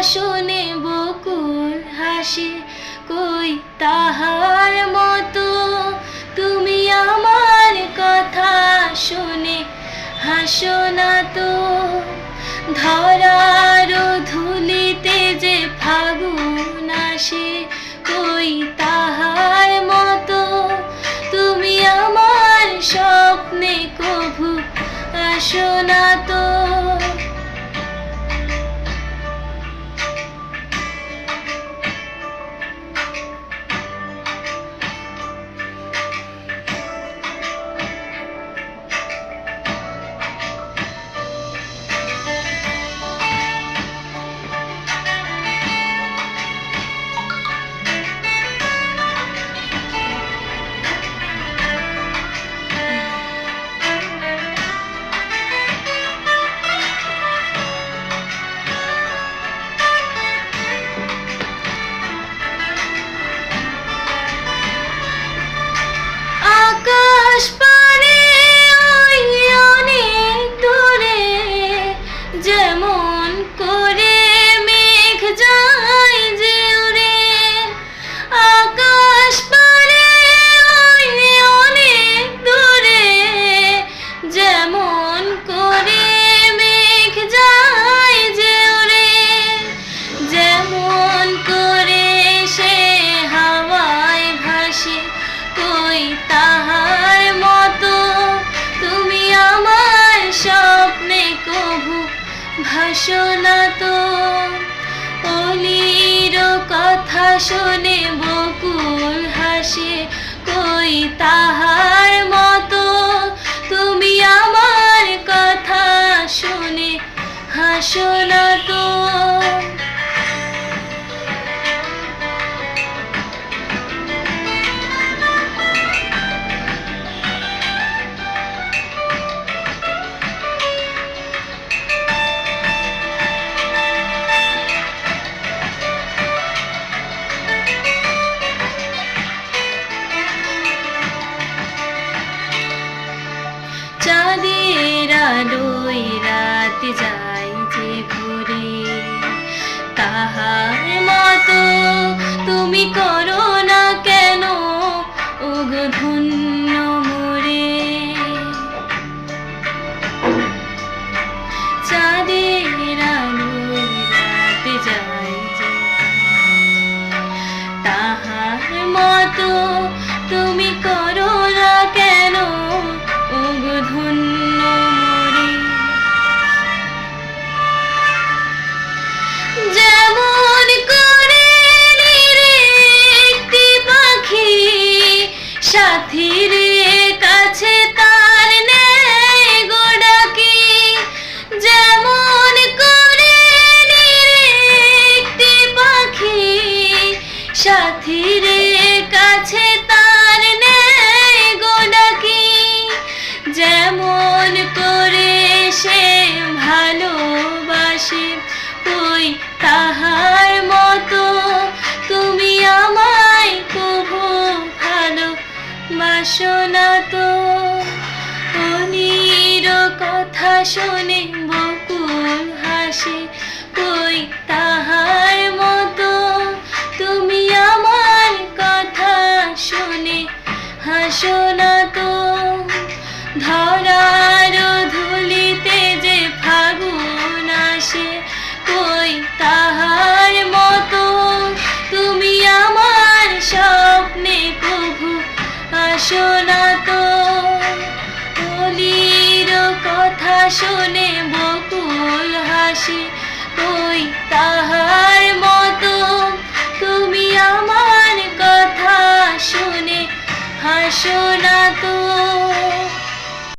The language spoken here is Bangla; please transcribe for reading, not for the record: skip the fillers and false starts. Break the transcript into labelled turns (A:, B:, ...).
A: শুনে বকুল হাসে, কই তাহার মতো তুমি আমার কথা শুনে হাসো না তো। ধরার ধুলিতে যে ফাগুন আসে, কই তাহার মতো তুমি আমার স্বপ্নে কভু আসো না তো। আকাশ পারে ওই অনেক দূরে, যেমন করে মেঘ যায় যে উড়ে। আকাশ পারে ওই অনেক দূরে, যেমন করে মেঘ যায় যে উড়ে। যেমন করে সে হাওয়ায় ভাসে, কই তাহার মতো তুমি আমার স্বপ্নে কভু ভাসো না তো। অলির কথা শুনে বকুল হাসে, কই তাহার মতো তুমি আমার কথা শুনে হাসো না তো। চাঁদের আলোয় রাত যায় যে ঘুরে, তাহার মতো তুমি করো না কেন ওগো ধন্য মোরে। চাঁদের আলোয় রাত যায় যে, তাহার মতো তুমি করো না কেন ওগো ধন্য মোরে। যেমন করে একটি পাখি সাথীর কাছে তার নেয় গো ডাকি। যেমন করে একটি পাখি সাথীর কাছে তার নেয় গো ডাকি। যেমন করে সে ভালোবাসে, কই তাহার মতো তুমি আমায় কভু ভালোবাসো না তো। অলির কথা শুনে বকুল হাসে, কই তাহার মতো তুমি আমার কথা শুনে হাসো না তো। ধরার ধুলিতে যে ফাগুন আসে, কই তাহার মতো তুমি আমার স্বপ্নে কভু আসো না তো। অলির কথা শুনে বকুল হাসে, কই তাহার